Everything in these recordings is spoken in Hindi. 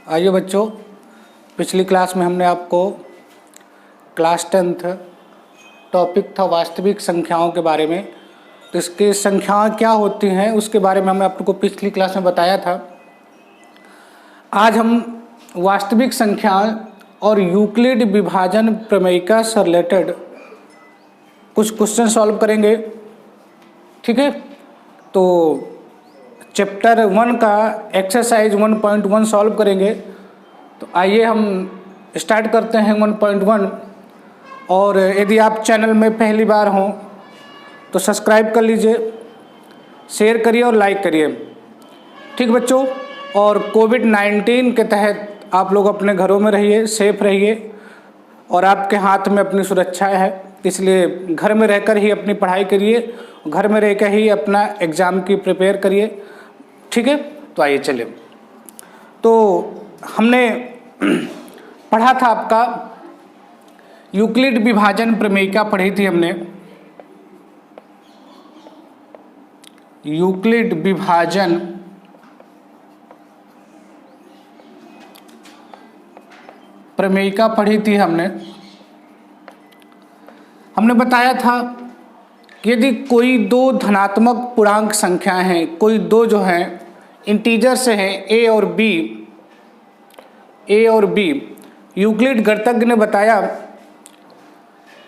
आइए बच्चों, पिछली क्लास में हमने आपको क्लास 10th टॉपिक था वास्तविक संख्याओं के बारे में। तो इसकी संख्याएं क्या होती हैं उसके बारे में हमने आपको पिछली क्लास में बताया था। आज हम वास्तविक संख्याएं और यूक्लिड विभाजन प्रमेयिका से रिलेटेड कुछ क्वेश्चन सॉल्व करेंगे। ठीक है, तो चैप्टर 1 का एक्सरसाइज 1.1 सॉल्व करेंगे। तो आइए हम स्टार्ट करते हैं 1.1। और यदि आप चैनल में पहली बार हों तो सब्सक्राइब कर लीजिए, शेयर करिए और लाइक करिए। ठीक बच्चों, और कोविड-19 के तहत आप लोग अपने घरों में रहिए, सेफ रहिए और आपके हाथ में अपनी सुरक्षा है, इसलिए घर में रहकर ही अपनी पढ़ाई करिए, घर में रहकर ही अपना एग्ज़ाम की प्रिपेयर करिए। ठीक है, तो आइए चलिए। तो हमने पढ़ा था आपका यूक्लिड विभाजन प्रमेयिका पढ़ी थी हमने। यूक्लिड विभाजन प्रमेयिका पढ़ी थी हमने बताया था कि यदि कोई दो धनात्मक पूर्णांक संख्याएं हैं, कोई दो जो हैं इंटीजर से हैं ए और बी, यूक्लिड गणितज्ञ ने बताया,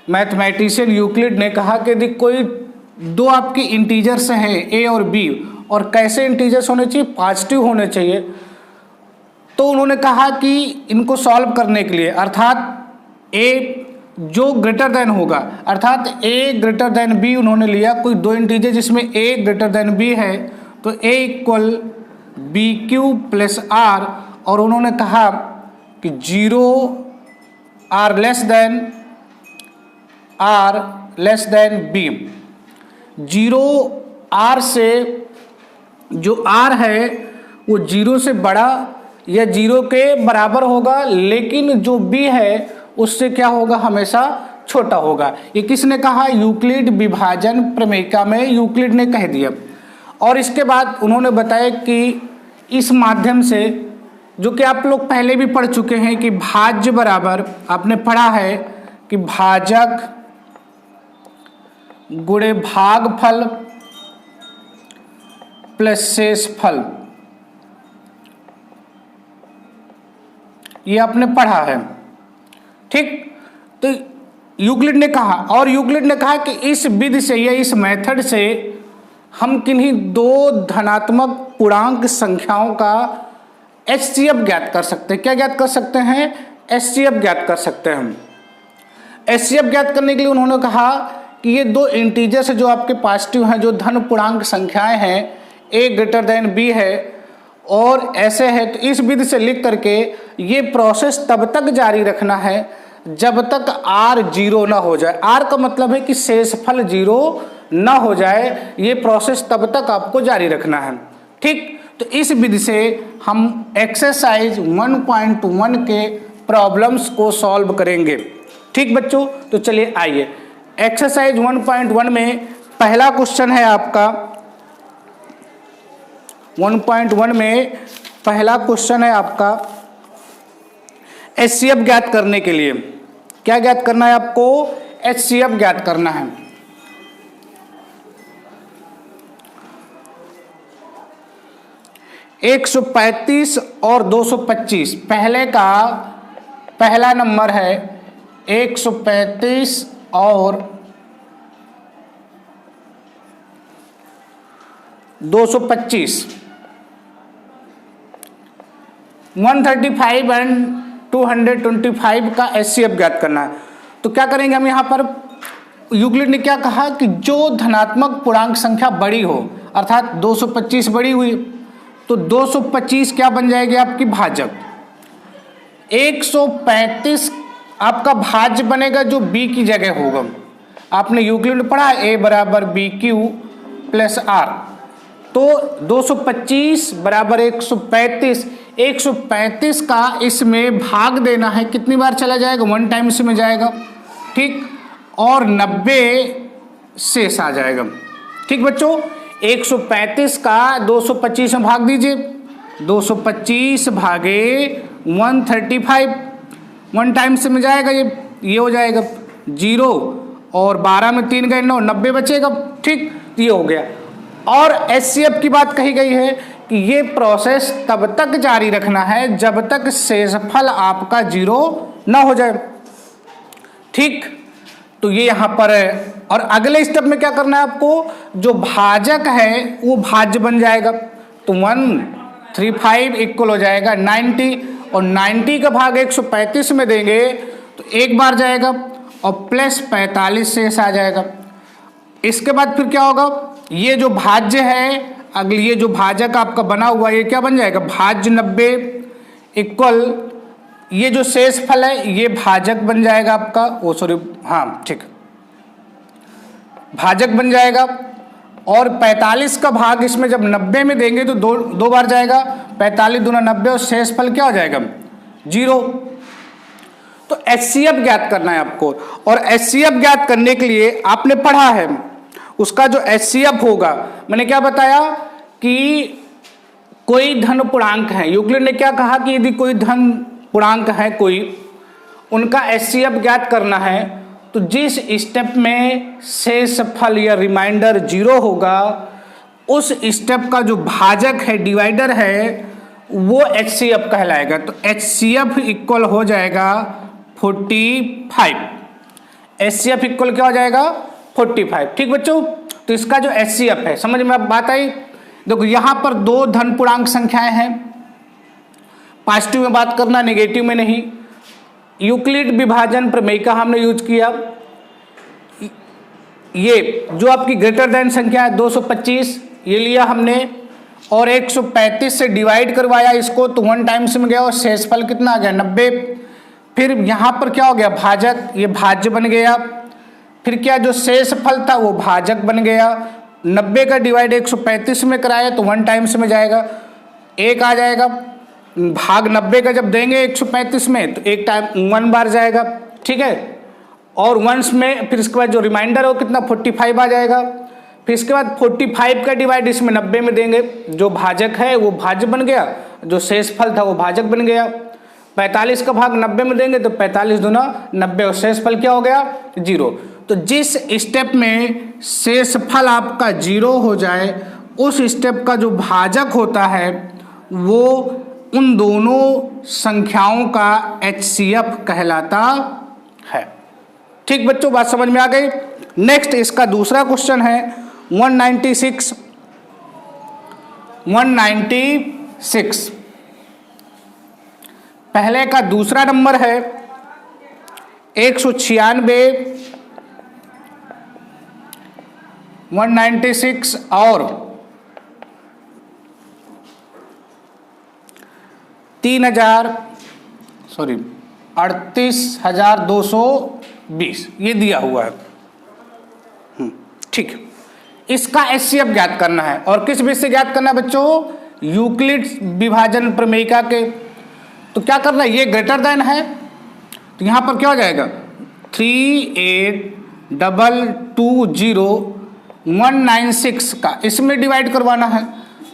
मैथमेटिशियन यूक्लिड ने कहा कि यदि कोई दो आपकी इंटीजर से हैं ए और बी, और कैसे इंटीजर्स होने चाहिए, पॉजिटिव होने चाहिए। तो उन्होंने कहा कि इनको सॉल्व करने के लिए, अर्थात ए जो ग्रेटर देन होगा, अर्थात ए ग्रेटर देन बी उन्होंने लिया। कोई दो इंटीजर जिसमें ए ग्रेटर देन बी है तो A equal B Q plus R, और उन्होंने कहा कि 0 R less than B. 0 R से जो आर है वो 0 से बड़ा या 0 के बराबर होगा, लेकिन जो बी है उससे क्या होगा, हमेशा छोटा होगा। ये किसने कहा, यूक्लिड विभाजन प्रमेयिका में यूक्लिड ने कह दिया। और इसके बाद उन्होंने बताया कि इस माध्यम से, जो कि आप लोग पहले भी पढ़ चुके हैं, कि भाज्य बराबर, आपने पढ़ा है कि भाजक गुणे भागफल प्लस शेषफल, ये आपने पढ़ा है। ठीक, तो यूक्लिड ने कहा, और यूक्लिड ने कहा कि इस विधि से या इस मेथड से हम किन्हीं दो धनात्मक पूर्णांक संख्याओं का HCF ज्ञात कर सकते हैं। क्या ज्ञात कर सकते हैं, HCF ज्ञात कर सकते हैं हम। HCF ज्ञात करने के लिए उन्होंने कहा कि ये दो इंटीजर से जो आपके पॉजिटिव हैं, जो धन पूर्णांक संख्याएं हैं, ए ग्रेटर देन बी है और ऐसे है, तो इस विधि से लिख करके ये प्रोसेस तब तक जारी रखना है जब तक R 0 ना हो जाए। R का मतलब है कि शेषफल 0 ना हो जाए, ये प्रोसेस तब तक आपको जारी रखना है। ठीक, तो इस विधि से हम एक्सरसाइज 1.1 के प्रॉब्लम्स को सॉल्व करेंगे। ठीक बच्चों, तो चलिए आइए, एक्सरसाइज 1.1 में पहला क्वेश्चन है आपका। 1.1 में पहला क्वेश्चन है आपका HCF ज्ञात करने के लिए। क्या ज्ञात करना है आपको, HCF ज्ञात करना है। एक 135 और 225, पहला नंबर है 135 और 225। 135 एंड 225 का HCF ज्ञात करना है। तो क्या करेंगे हम यहाँ पर, यूक्लिड ने क्या कहा कि जो धनात्मक पूर्णांक संख्या बड़ी हो, अर्थात 225 बड़ी हुई, तो 225 क्या बन जाएगी आपकी भाजक। 135 आपका भाज्य बनेगा जो b की जगह होगा। आपने यूक्लिड में पढ़ा a बराबर बी क्यू प्लस आर, तो 225 बराबर 135, 135 का इसमें भाग देना है, कितनी बार चला जाएगा, 1 टाइम इसमें जाएगा। ठीक, और 90 शेष आ जाएगा। ठीक बच्चों, 135 का 225 में भाग दीजिए, 225 भागे 135, 1 टाइम से में जाएगा, ये हो जाएगा 0 और 12 में 3 गए 9, 90 बचेगा। ठीक, ये हो गया। और HCF की बात कही गई है कि ये प्रोसेस तब तक जारी रखना है जब तक शेषफल आपका 0 ना हो जाए। ठीक, तो ये यहाँ पर है। और अगले स्टेप में क्या करना है आपको, जो भाजक है वो भाज्य बन जाएगा। तो 135 इक्वल हो जाएगा 90, और 90 का भाग 135 में देंगे तो एक बार जाएगा और प्लस 45 शेष आ जाएगा। इसके बाद फिर क्या होगा, ये जो भाज्य है, अगली ये जो भाजक आपका बना हुआ ये क्या बन जाएगा, भाज्य 90 इक्वल ये जो शेष फल है ये भाजक बन जाएगा आपका, ओ सॉरी हाँ ठीक, भाजक बन जाएगा। और 45 का भाग इसमें जब 90 में देंगे तो दो बार जाएगा, 45 दूना 90 और शेष फल क्या हो जाएगा 0। तो HCF ज्ञात करना है आपको, और HCF ज्ञात करने के लिए आपने पढ़ा है उसका जो HCF होगा, मैंने क्या बताया कि कोई धन पूर्णांक है, यूक्लिड ने क्या कहा कि यदि कोई धन पूर्णांक है कोई, उनका HCF ज्ञात करना है तो जिस स्टेप में शेष फल या रिमाइंडर 0 होगा उस स्टेप का जो भाजक है, डिवाइडर है, वो HCF कहलाएगा। तो HCF इक्वल हो जाएगा 45। HCF इक्वल क्या हो जाएगा 45। ठीक बच्चों, तो इसका जो HCF है, समझ में अब बात आई। देखो यहाँ पर 2 धन पूर्णांक संख्याएं हैं, पॉजिटिव में बात करना, नेगेटिव में नहीं। यूक्लिड विभाजन प्रमेय का हमने यूज किया। ये जो आपकी ग्रेटर देन संख्या है 225 ये लिया हमने, और 135 से डिवाइड करवाया इसको, तो 1 टाइम्स में गया और शेषफल कितना आ गया 90। फिर यहाँ पर क्या हो गया भाजक, ये भाज्य बन गया। फिर क्या जो शेषफल था वो भाजक बन गया। 90 का डिवाइड 135 में कराया तो 1 टाइम्स में जाएगा, 1 आ जाएगा। भाग 90 का जब देंगे 135 में तो 1 टाइम 1 बार जाएगा। ठीक है, और वंस में फिर इसके बाद जो रिमाइंडर हो कितना 45 आ जाएगा। फिर इसके बाद 45 का डिवाइड इसमें 90 में देंगे, जो भाजक है वो भाज्य बन गया, जो शेषफल था वो भाजक बन गया। 45 का भाग 90 में देंगे तो 45 दूना 90 और शेषफल क्या हो गया 0। तो जिस स्टेप में शेषफल आपका 0 हो जाए उस स्टेप का जो भाजक होता है वो उन दोनों संख्याओं का HCF कहलाता है। ठीक बच्चों, बात समझ में आ गई। नेक्स्ट इसका दूसरा क्वेश्चन है 196। पहले का दूसरा नंबर है 196, 196 और 38,220 ये दिया हुआ है। ठीक, इसका HCF ज्ञात करना है, और किस बेस से ज्ञात करना है बच्चों, यूक्लिड विभाजन प्रमेयिका के। तो क्या करना है, ये ग्रेटर देन है तो यहाँ पर क्या हो जाएगा 38,220,196 का इसमें डिवाइड करवाना है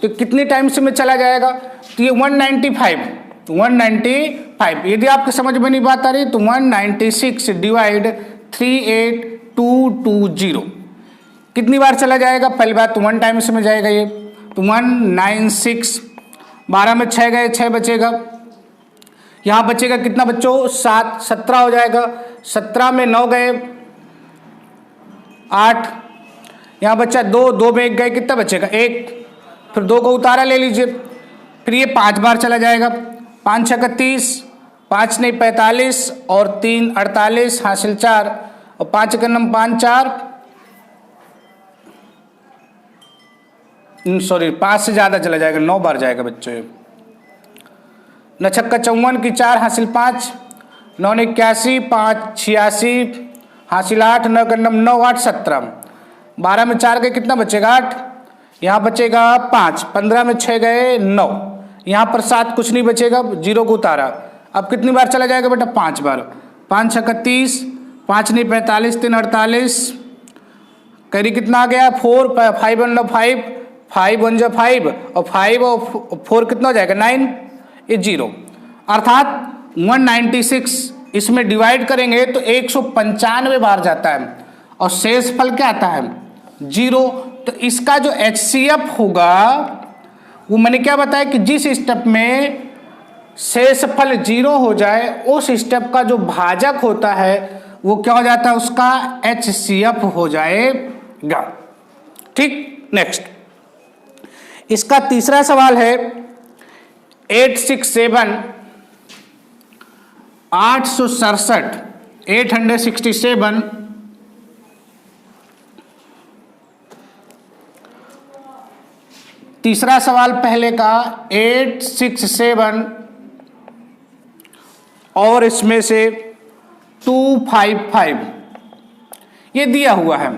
तो कितने टाइम्स में चला जाएगा, तो ये 195। यदि आपके समझ में नहीं बात आ रही तो 196 डिवाइड 38,220 कितनी बार चला जाएगा, पहली बात तो 1 टाइम्स में जाएगा ये, तो 196, 12 में 6 गए 6 बचेगा, यहाँ बचेगा कितना बच्चों 7, 17 हो जाएगा। 17 में 9 गए 8, यहाँ बच्चा 2, 2 में 1 गए कितना बचेगा 1, फिर 2 को उतारा ले लीजिए, फिर ये 5 बार चला जाएगा। 5 6 30, 5 नहीं 45 और 3 48 हासिल 4 और 5 का नम 5 4 सॉरी 5 से ज़्यादा चला जाएगा, 9 बार जाएगा बच्चों। 9 छक्का 54 की 4 हासिल 5, 9 81, 5 86 हासिल 8, 9 का नम 9 8 17, 12 में 4 गए कितना बचेगा 8, यहाँ बचेगा 5, 15 में 6 गए 9, यहाँ पर 7 कुछ नहीं बचेगा, 0 को उतारा। अब कितनी बार चला जाएगा बेटा 5 बार। 5 6 30, 5 नहीं 45, 3 48, कैरी कितना आ गया 4, 5 1 5, 5 1 जा 5 और 5 और 4 कितना हो जाएगा 9, ये 0, अर्थात 196 इसमें डिवाइड करेंगे तो 195 बार जाता है और शेषफल क्या आता है 0। तो इसका जो HCF होगा वो मैंने क्या बताया कि जिस स्टेप में शेषफल 0 हो जाए उस स्टेप का जो भाजक होता है वो क्या हो जाता है, उसका HCF हो जाएगा। ठीक, नेक्स्ट इसका तीसरा सवाल है 867 867 तीसरा सवाल पहले का 867 और इसमें से 255 ये दिया हुआ है,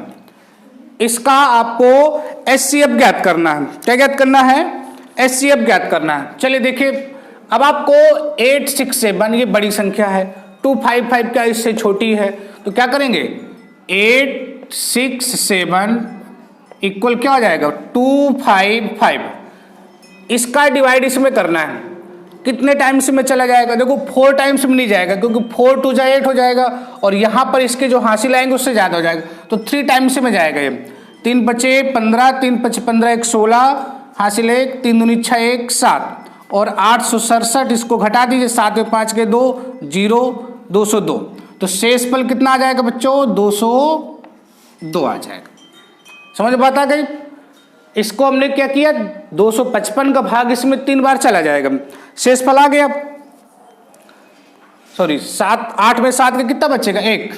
इसका आपको HCF ज्ञात करना है। क्या ज्ञात करना है, HCF ज्ञात करना है। चलिए देखिए, अब आपको 867 ये बड़ी संख्या है, 255 क्या इससे छोटी है, तो क्या करेंगे 867 इक्वल क्या हो जाएगा 255, इसका डिवाइड इसमें करना है। कितने टाइम्स में चला जाएगा, देखो 4 टाइम्स में नहीं जाएगा क्योंकि 4 2 जा 8 हो जाएगा और यहाँ पर इसके जो हासिल आएंगे उससे ज़्यादा हो जाएगा, तो 3 टाइम्स में जाएगा। ये 3 बचे 15, 3 बचे 15 1 16 हासिल 1, 3 दूनी 6 1 7 और 867 इसको घटा दीजिए, 7 में 5 के 2 0 202, तो शेषफल कितना आ जाएगा बच्चों 202 आ जाएगा। समझ बात आ गई। इसको हमने क्या किया 255 का भाग इसमें 3 बार चला जाएगा, शेषफल आ गया। सॉरी 7 8 में 7 का कितना बचेगा 1,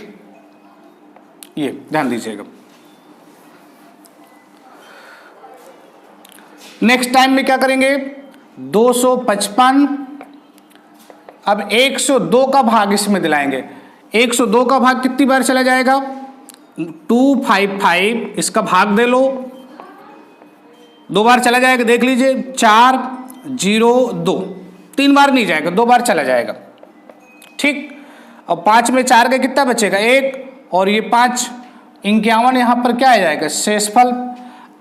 ये ध्यान दीजिएगा। नेक्स्ट टाइम में क्या करेंगे 255, अब 102 का भाग इसमें दिलाएंगे। 102 का भाग कितनी बार चला जाएगा 255, इसका भाग दे लो, 2 बार चला जाएगा, देख लीजिए 4 0 2, 3 बार नहीं जाएगा, 2 बार चला जाएगा। ठीक, अब 5 में 4 का कितना बचेगा 1 और ये 5 51 यहां पर क्या आ जाएगा शेषफल।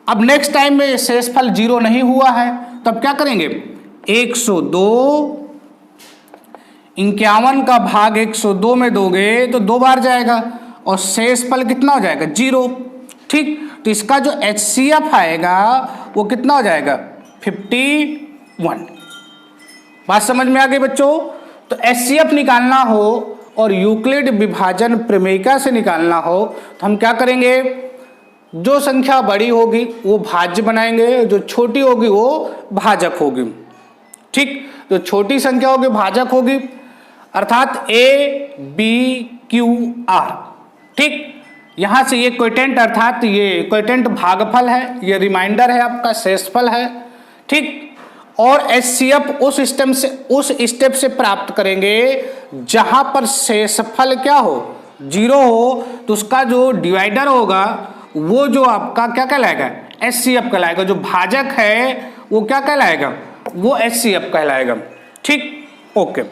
अब नेक्स्ट टाइम में शेषफल 0 नहीं हुआ है तो अब क्या करेंगे 102 51 का भाग 102 में दोगे तो 2 बार जाएगा और शेषफल कितना हो जाएगा 0। ठीक, तो इसका जो HCF आएगा वो कितना हो जाएगा 51। बात समझ में आ गई बच्चों। तो HCF निकालना हो और यूक्लिड विभाजन प्रमेयिका से निकालना हो तो हम क्या करेंगे, जो संख्या बड़ी होगी वो भाज्य बनाएंगे, जो छोटी होगी वो भाजक होगी। ठीक, जो छोटी संख्या होगी भाजक होगी, अर्थात ABQR। ठीक, यहां से ये क्वोटेंट अर्थात ये क्वोटेंट भागफल है, ये रिमाइंडर है आपका शेषफल है। ठीक, और HCF उस स्टेप से प्राप्त करेंगे जहां पर शेषफल क्या हो 0 हो, तो उसका जो डिवाइडर होगा वो जो आपका क्या कहलाएगा HCF कहलाएगा, जो भाजक है वो क्या कहलाएगा वो HCF कहलाएगा। ठीक, ओके।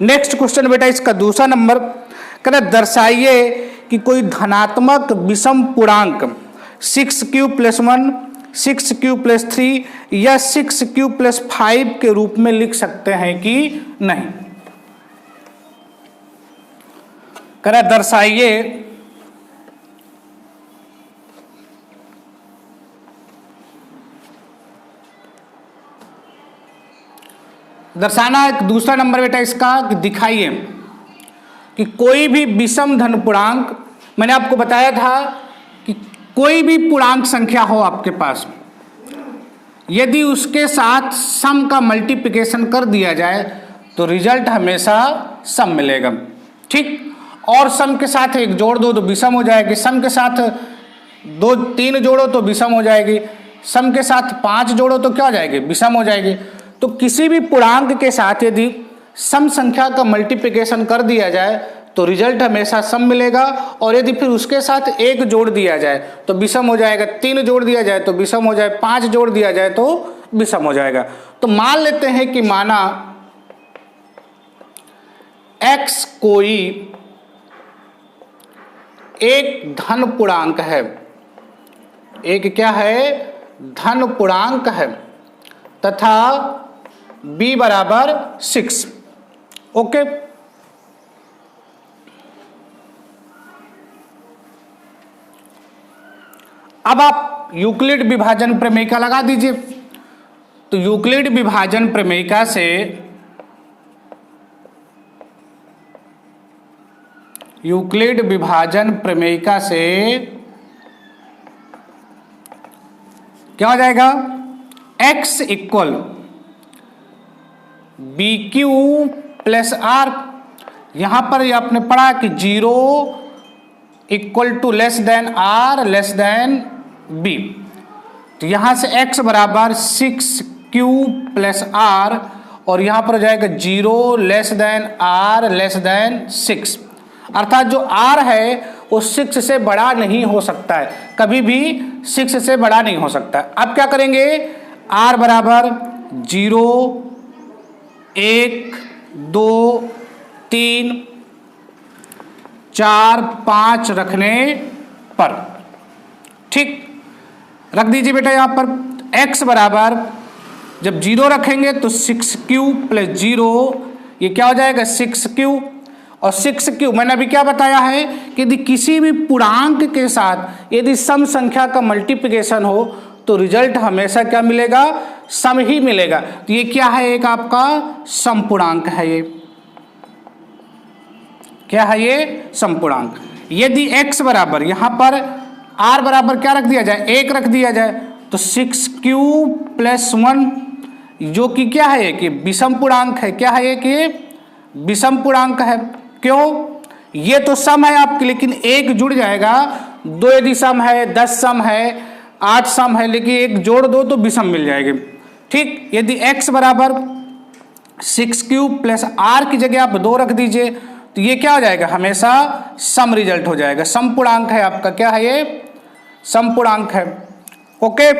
नेक्स्ट क्वेश्चन बेटा इसका दूसरा नंबर कहना दर्शाइए कि कोई धनात्मक विषम पूर्णांक 6q + 1 6q + 3 या 6q + 5 के रूप में लिख सकते हैं कि नहीं। कहना दर्शाइए दर्शाना एक दूसरा नंबर बेटा इसका कि दिखाइए कि कोई भी विषम धन पूर्णांक, मैंने आपको बताया था कि कोई भी पूर्णांक संख्या हो आपके पास, यदि उसके साथ सम का मल्टीप्लिकेशन कर दिया जाए तो रिजल्ट हमेशा सम मिलेगा। ठीक, और सम के साथ 1 जोड़ दो तो विषम हो जाएगी, सम के साथ 2 3 जोड़ो तो विषम हो जाएगी, सम के साथ 5 जोड़ो तो क्या हो जाएगी विषम हो जाएगी। तो किसी भी पूर्णांक के साथ यदि सम संख्या का मल्टीप्लिकेशन कर दिया जाए तो रिजल्ट हमेशा सम मिलेगा, और यदि फिर उसके साथ 1 जोड़ दिया जाए तो विषम हो जाएगा, 3 जोड़ दिया जाए तो विषम हो जाए, 5 जोड़ दिया जाए तो विषम हो जाएगा। तो मान लेते हैं कि माना x कोई एक धन पूर्णांक है, एक क्या है धन पूर्णांक है तथा b बराबर 6। ओके, अब आप यूक्लिड विभाजन प्रमेय लगा दीजिए। तो यूक्लिड विभाजन प्रमेय से यूक्लिड विभाजन प्रमेय से क्या हो जाएगा, x equal B Q plus r. यहां पर ये आपने पढ़ा कि 0 equal to less than r less than b. तो यहां से x बराबर 6q प्लस आर और यहां पर हो जाएगा 0 less than r less than 6। अर्थात जो r है वो 6 से बड़ा नहीं हो सकता है, कभी भी 6 से बड़ा नहीं हो सकता। अब क्या करेंगे, r बराबर 0 1 2 3 4 5 रखने पर, ठीक रख दीजिए बेटा। यहां पर x बराबर जब 0 रखेंगे तो 6q प्लस 0, ये क्या हो जाएगा 6q। और 6q मैंने अभी क्या बताया है कि यदि किसी भी पूर्णांक के साथ यदि सम संख्या का मल्टीप्लिकेशन हो तो रिजल्ट हमेशा क्या मिलेगा, सम ही मिलेगा। तो ये क्या है, एक आपका सम पूर्णांक है। ये क्या है, ये सम पूर्णांक। यदि x बराबर यहां पर r बराबर क्या रख दिया जाए, 1 रख दिया जाए तो 6q प्लस 1 जो कि क्या है कि विषम पूर्णांक है। क्या है ये कि विषम पूर्णांक है। क्यों, ये तो सम है आपकी, लेकिन एक जुड़ जाएगा। 2 यदि सम है, 10 सम है, 8 सम है, लेकिन एक जोड़ दो तो विषम मिल जाएगी। ठीक, यदि x बराबर 6q प्लस r की जगह आप 2 रख दीजिए तो ये क्या हो जाएगा, हमेशा सम रिजल्ट हो जाएगा। सम पूर्णांक है आपका, क्या है ये, सम पूर्णांक है। ओके,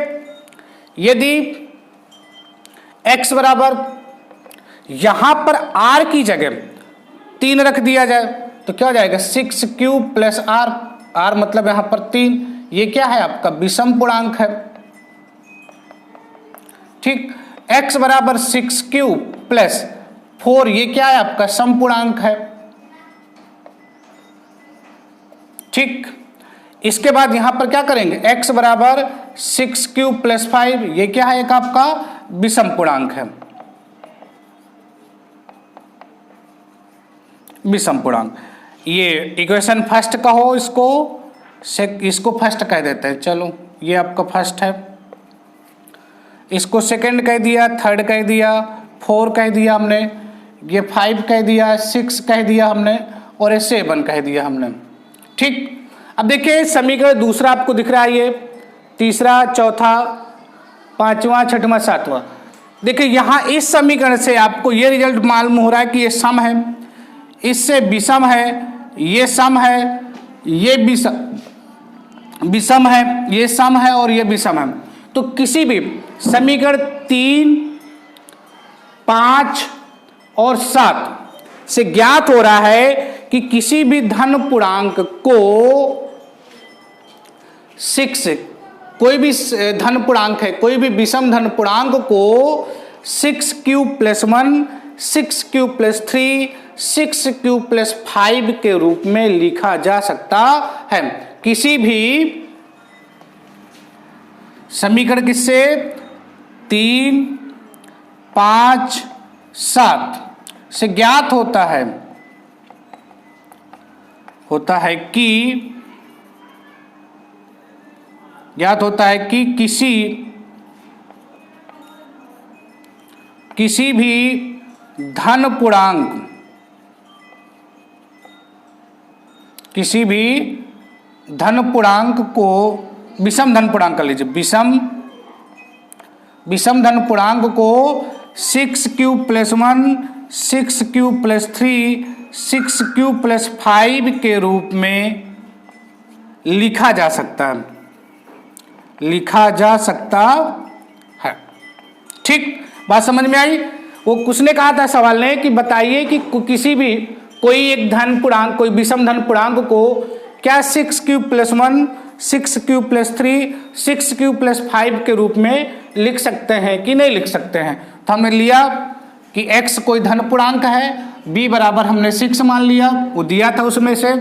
यदि x बराबर यहां पर r की जगह 3 रख दिया जाए तो क्या हो जाएगा 6q प्लस r, r मतलब यहां पर 3, ये क्या है आपका विषम पूर्णांक है। ठीक, x बराबर 6q प्लस 4, ये क्या है आपका सम पूर्णांक है। ठीक, इसके बाद यहां पर क्या करेंगे, x बराबर 6q प्लस 5, ये क्या है, एक आपका विषम पूर्णांक है, विषम पूर्णांक। ये इक्वेशन फर्स्ट का हो, इसको फर्स्ट कह देते हैं। चलो ये आपका फर्स्ट है, इसको सेकंड कह दिया, थर्ड कह दिया, 4 कह दिया हमने, ये 5 कह दिया, 6 कह दिया हमने और ये 7 कह दिया हमने। ठीक, अब देखिए समीकरण दूसरा आपको दिख रहा है, ये तीसरा, चौथा, पांचवा, छठवां, सातवां। देखिए यहाँ इस समीकरण से आपको ये रिजल्ट मालूम हो रहा है कि ये सम है, इससे विषम है, ये सम है, ये विषम है, ये सम है और ये विषम है। तो किसी भी समीकरण 3, 5 और 7 से ज्ञात हो रहा है कि किसी भी धन पूर्णांक को 6, कोई भी धन पूर्णांक है, कोई भी विषम धन पूर्णांक को 6q plus 1, 6q plus 3, 6q plus 5 के रूप में लिखा जा सकता है। किसी भी समीकरण किससे 3, 5, 7 से ज्ञात होता है कि किसी भी धन पूर्णांक, किसी भी धन पूर्णांक को विषम धन पूर्णांक कर लीजिए, विषम धन पूर्णांक को 6q plus 1, 6q plus 3, 6q plus 5 के रूप में लिखा जा सकता है। ठीक, बात समझ में आई। वो उसने कहा था सवाल ने कि बताइए कि किसी भी कोई एक धन पूर्णांक, कोई विषम धन पूर्णांक को क्या 6q plus 1, 6 cube plus 3 6 cube plus 5 के रूप में लिख सकते हैं कि नहीं लिख सकते हैं। तो हमने लिया कि x कोई धन पूर्णांक है, b बराबर हमने 6 मान लिया, वो दिया था उसमें से।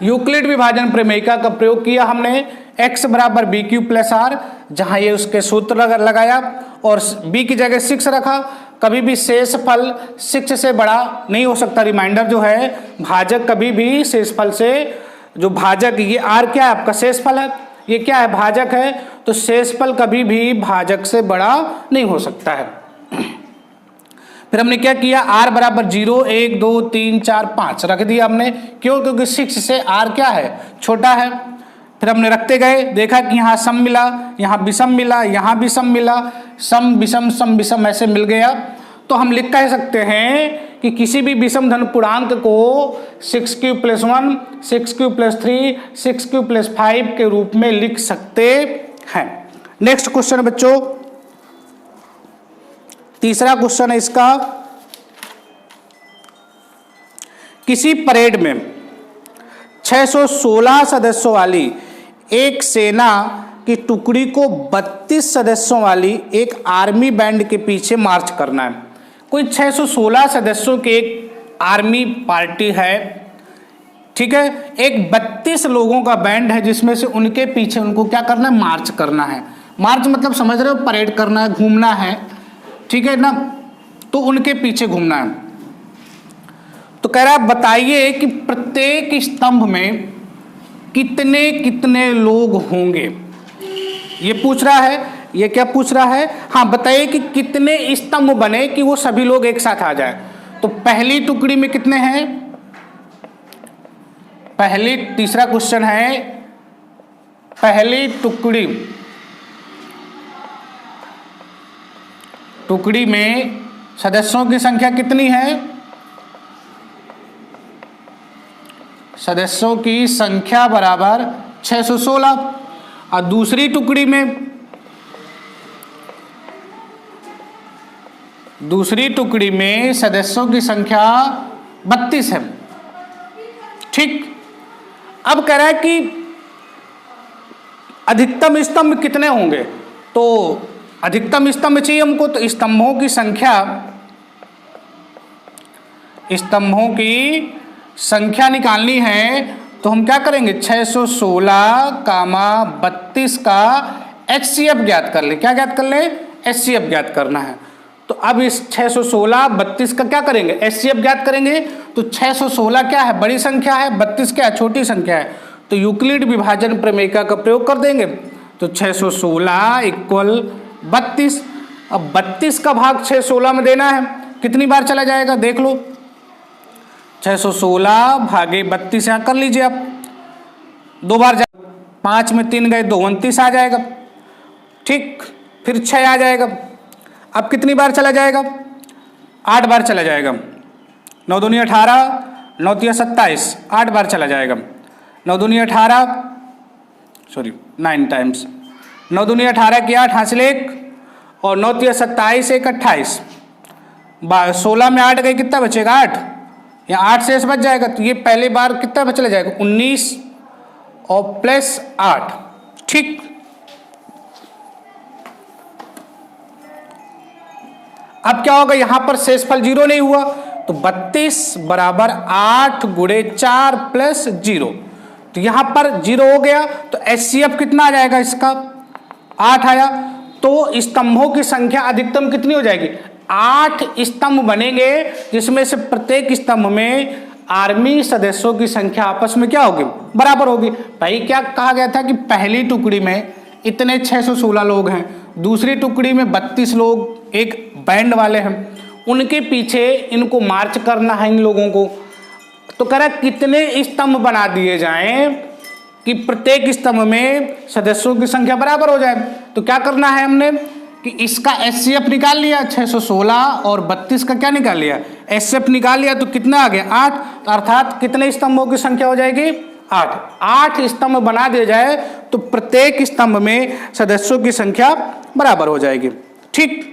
यूक्लिड विभाजन प्रमेयिका का प्रयोग किया हमने, x बराबर बी क्यूब प्लस आर, जहाँ ये उसके सूत्र लगाया और b की जगह 6 रखा। कभी भी शेषफल 6 से बड़ा नहीं हो सकता। रिमाइंडर जो है, भाजक कभी भी शेषफल से, जो भाजक ये r क्या है आपका शेषफल है, ये क्या है भाजक है, तो शेषफल कभी भी भाजक से बड़ा नहीं हो सकता है। फिर हमने क्या किया, r बराबर 0 1 2 3 4 5 रख दिया हमने, क्यों, क्योंकि 6 से r क्या है छोटा है। फिर हमने रखते गए, देखा कि यहाँ सम मिला, यहाँ विषम मिला, यहाँ भी सम मिला, सम विषम ऐसे मिल गया। तो हम लिख कह सकते हैं कि किसी भी विषम धन पूर्णांक को 6 cube plus 1 6 cube plus 3 6 cube plus 5 के रूप में लिख सकते हैं। नेक्स्ट क्वेश्चन बच्चों, तीसरा क्वेश्चन है इसका, किसी परेड में 616 सदस्यों वाली एक सेना की टुकड़ी को 32 सदस्यों वाली एक आर्मी बैंड के पीछे मार्च करना है। कोई 616 सदस्यों की एक आर्मी पार्टी है, ठीक है, एक 32 लोगों का बैंड है जिसमें से उनके पीछे उनको क्या करना है, मार्च करना है। मार्च मतलब समझ रहे हो, परेड करना है, घूमना है, ठीक है ना, तो उनके पीछे घूमना है। तो कह रहा है बताइए कि प्रत्येक स्तंभ में कितने कितने लोग होंगे, ये पूछ रहा है। ये क्या पूछ रहा है, हाँ बताइए कि कितने स्तंभ बने कि वो सभी लोग एक साथ आ जाए। तो पहली टुकड़ी में कितने हैं, पहली, तीसरा क्वेश्चन है, पहली टुकड़ी में सदस्यों की संख्या कितनी है, सदस्यों की संख्या बराबर 616। और दूसरी टुकड़ी में सदस्यों की संख्या 32 है, ठीक। अब कह रहा है कि अधिकतम स्तंभ कितने होंगे, तो अधिकतम स्तंभ चाहिए हमको, तो स्तंभों की संख्या निकालनी है। तो हम क्या करेंगे, 616 32 का HCF ज्ञात कर ले। क्या ज्ञात कर ले, HCF ज्ञात करना है। तो अब इस 616 32 का क्या करेंगे, HCF ज्ञात करेंगे। तो 616 क्या है, बड़ी संख्या है, 32 क्या है, छोटी संख्या है। तो यूक्लिड विभाजन प्रमेयिका का प्रयोग कर देंगे। तो 616 इक्वल 32। अब 32 का भाग 616 में देना है, कितनी बार चला जाएगा देख लो, 616 भागे 32 यहाँ कर लीजिए आप, 2 बार जा, 5 में 3 गए 2 29 आ जाएगा, ठीक। फिर 6 आ जाएगा, अब कितनी बार चला जाएगा, 8 बार चला जाएगा। 9 दूनी 18, 9 तिया 27, 8 बार चला जाएगा। 9 दूनी 18, सॉरी 9 टाइम्स, 9 दूनी 18 की 8 हासिल 1 और 9 तिया 27 1 28, 16 में 8 गए, कितना बचेगा 8, यहाँ 8 शेष बच जाएगा। तो ये पहली बार कितना चला जाएगा 19 और प्लस 8, ठीक। अब क्या होगा, यहां पर शेषफल 0 नहीं हुआ, तो 32 बराबर 8 गुणे 4 प्लस 0। तो यहां पर 0 हो गया, तो HCF कितना आ जाएगा इसका, 8 आया। तो स्तंभों की संख्या अधिकतम कितनी हो जाएगी, 8 स्तंभ बनेंगे, जिसमें से प्रत्येक स्तंभ में आर्मी सदस्यों की संख्या आपस में क्या होगी, बराबर होगी। भाई क्या कहा गया था कि पहली टुकड़ी में इतने 616 लोग हैं, दूसरी टुकड़ी में 32 लोग एक बैंड वाले हैं, उनके पीछे इनको मार्च करना है इन लोगों को। तो कह रहा कितने स्तंभ बना दिए जाएं कि प्रत्येक स्तंभ में सदस्यों की संख्या बराबर हो जाए। तो क्या करना है हमने कि इसका HCF निकाल लिया, 616 और 32 का क्या निकाल लिया, HCF निकाल लिया। तो कितना आ गया 8, अर्थात कितने स्तंभों की संख्या हो जाएगी 8। 8 स्तंभ बना दिया जाए तो प्रत्येक स्तंभ में सदस्यों की संख्या बराबर हो जाएगी, ठीक।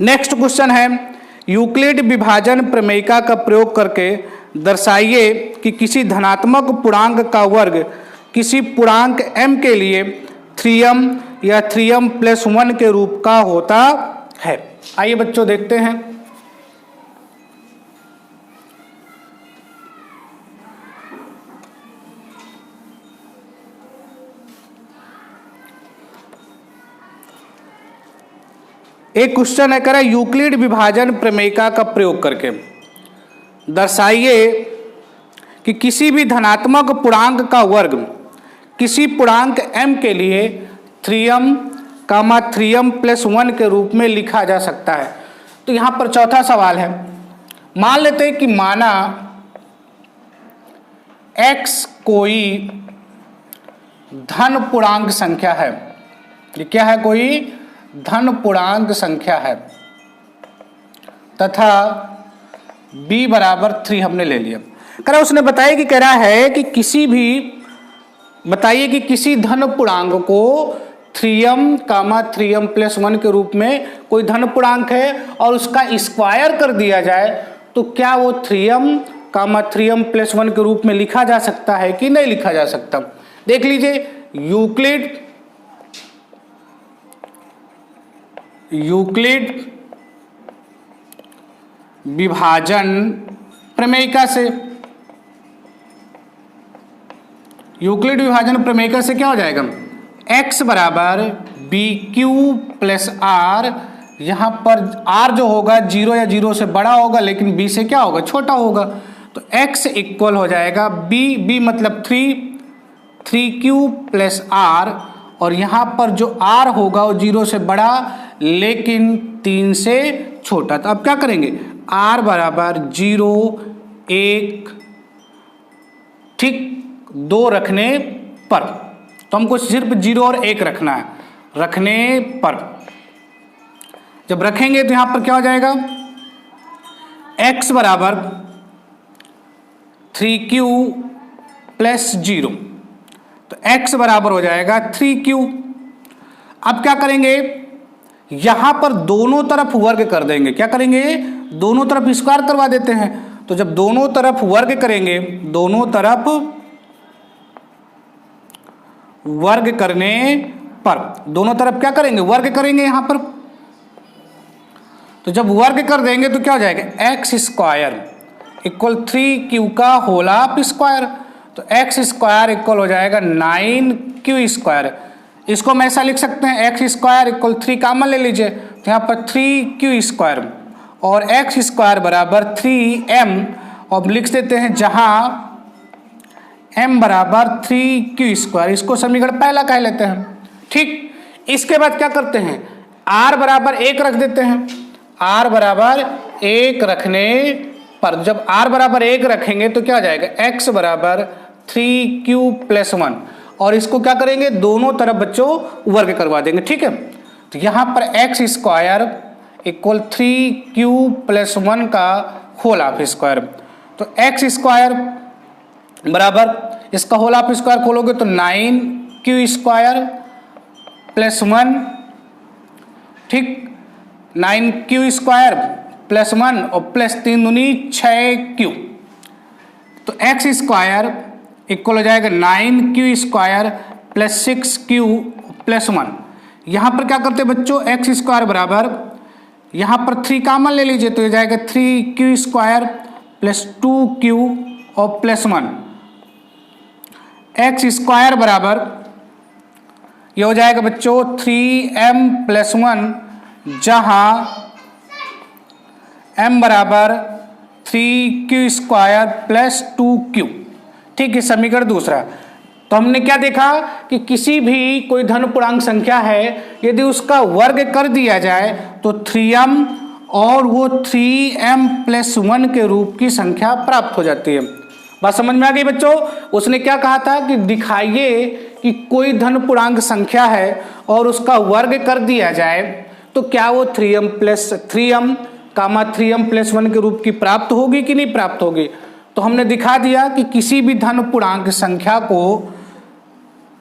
नेक्स्ट क्वेश्चन है, यूक्लिड विभाजन प्रमेयिका का प्रयोग करके दर्शाइए कि किसी धनात्मक पूर्णांक का वर्ग किसी पूर्णांक m के लिए 3m या 3m + 1 के रूप का होता है। आइए बच्चों देखते हैं। एक क्वेश्चन है, कह रहा है यूक्लिड विभाजन प्रमेयिका का प्रयोग करके दर्शाइए कि किसी भी धनात्मक पूर्णांक का वर्ग किसी पूर्णांक m के लिए 3m, 3m + 1 के रूप में लिखा जा सकता है। तो यहाँ पर चौथा सवाल है, मान लेते हैं कि माना x कोई धन पूर्णांक संख्या है। ये क्या है? कोई धन पूर्णांक संख्या है तथा b बराबर 3 हमने ले लिया। कह रहा उसने बताया कि कह रहा है कि बताइए कि किसी धन पूर्णांक को 3m, 3m + 1 के रूप में कोई धन पूर्णांक है और उसका स्क्वायर कर दिया जाए तो क्या वो 3m, 3m + 1 के रूप में लिखा जा सकता है कि नहीं लिखा जा सकता? देख लीजिए, यूक्लिड विभाजन प्रमेयिका से क्या हो जाएगा? x बराबर BQ + R। यहाँ पर R जो होगा 0 या 0 से बड़ा होगा लेकिन B से क्या होगा? छोटा होगा। तो x इक्वल हो जाएगा b मतलब 3Q + R, और यहाँ पर जो R होगा वो 0 से बड़ा लेकिन 3 से छोटा। तो अब क्या करेंगे? R बराबर 0, 1, ठीक 2 रखने पर, तो हमको सिर्फ 0 और 1 रखना है। रखने पर जब रखेंगे तो यहाँ पर क्या हो जाएगा? x बराबर 3Q + 0, तो x बराबर हो जाएगा 3Q। अब क्या करेंगे? यहां पर दोनों तरफ वर्ग कर देंगे। क्या करेंगे? दोनों तरफ स्क्वायर करवा देते हैं। तो जब दोनों तरफ वर्ग करेंगे, दोनों तरफ वर्ग करने पर, दोनों तरफ क्या करेंगे? वर्ग करेंगे यहां पर। तो जब वर्ग कर देंगे तो क्या हो जाएगा? x² इक्वल 3Q का होल ऑफ स्क्वायर। तो x² इक्वल हो जाएगा 9Q²। इसको हम ऐसा लिख सकते हैं, x² इक्वल 3 कॉमन ले लीजिए, तो यहाँ पर 3Q² और x² बराबर 3m, और लिख देते हैं जहाँ m बराबर 3Q²। इसको समीकरण पहला कह लेते हैं। ठीक, इसके बाद क्या करते हैं? r बराबर 1 रख देते हैं। r बराबर 1 रखने पर, जब r बराबर 1 रखेंगे तो क्या हो जाएगा? x बराबर 3Q + 1, और इसको क्या करेंगे? दोनों तरफ बच्चों वर्ग करवा देंगे। ठीक है, तो यहाँ पर x² इक्वल 3Q + 1 का होल ऑफ स्क्वायर। तो x² बराबर इसका होल ऑफ स्क्वायर खोलोगे तो 9Q² + 1, ठीक 9Q² + 1 और +3 दूनी 6Q। तो x² इक्वल हो जाएगा 9Q² + 6Q + 1। यहाँ पर क्या करते हैं बच्चों? x² बराबर, यहाँ पर 3 कॉमन ले लीजिए तो ये जाएगा 3Q² + 2Q और +1। x² बराबर ये हो जाएगा बच्चों 3m + 1, जहाँ m बराबर 3Q² + 2Q। ठीक है, समीकरण दूसरा। तो हमने क्या देखा कि किसी भी कोई धन पूर्णांक संख्या है, यदि उसका वर्ग कर दिया जाए तो 3m और वो 3m + 1 के रूप की संख्या प्राप्त हो जाती है। बात समझ में आ गई बच्चों? उसने क्या कहा था कि दिखाइए कि कोई धन पूर्णांक संख्या है और उसका वर्ग कर दिया जाए तो क्या वो 3m + 1 के रूप की प्राप्त होगी कि नहीं प्राप्त होगी। तो हमने दिखा दिया कि किसी भी धन पूर्णांक संख्या को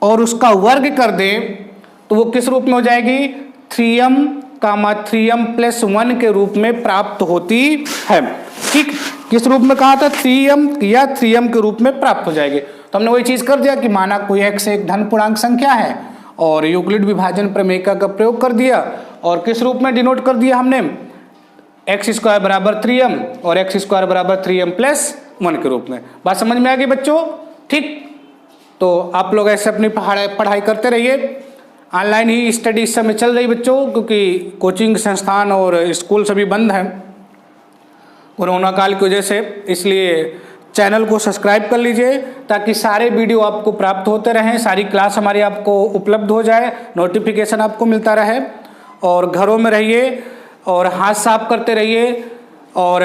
और उसका वर्ग कर दे तो वो किस रूप में हो जाएगी? 3m + 1 के रूप में प्राप्त होती है। ठीक, किस रूप में कहा था, 3m या 3m के रूप में प्राप्त हो जाएगी। तो हमने वही चीज़ कर दिया कि माना कोई x एक धन पूर्णांक संख्या है और यूक्लिड विभाजन प्रमेयिका का प्रयोग कर दिया और किस रूप में डिनोट कर दिया हमने, x स्क्वायर बराबर 3m और x स्क्वायर बराबर 3m प्लस 1 के रूप में। बात समझ में आ गई बच्चों? ठीक, तो आप लोग ऐसे अपनी पढ़ाई करते रहिए। ऑनलाइन ही स्टडी इस समय चल रही बच्चों, क्योंकि कोचिंग संस्थान और स्कूल सभी बंद हैं कोरोना काल की वजह से, इसलिए चैनल को सब्सक्राइब कर लीजिए ताकि सारे वीडियो आपको प्राप्त होते रहें, सारी क्लास हमारी आपको उपलब्ध हो जाए, नोटिफिकेशन आपको मिलता रहे। और घरों में रहिए और हाथ साफ करते रहिए और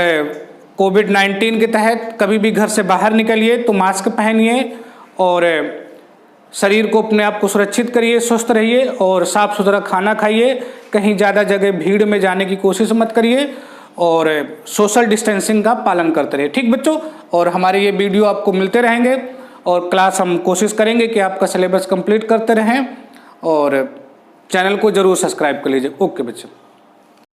कोविड-19 के तहत कभी भी घर से बाहर निकलिए तो मास्क पहनिए और शरीर को अपने आप को सुरक्षित करिए, स्वस्थ रहिए और साफ़ सुथरा खाना खाइए। कहीं ज़्यादा जगह भीड़ में जाने की कोशिश मत करिए और सोशल डिस्टेंसिंग का पालन करते रहिए। ठीक बच्चों, और हमारे ये वीडियो आपको मिलते रहेंगे और क्लास हम कोशिश करेंगे कि आपका सिलेबस कंप्लीट करते रहें और चैनल को ज़रूर सब्सक्राइब कर लीजिए। ओके बच्चों।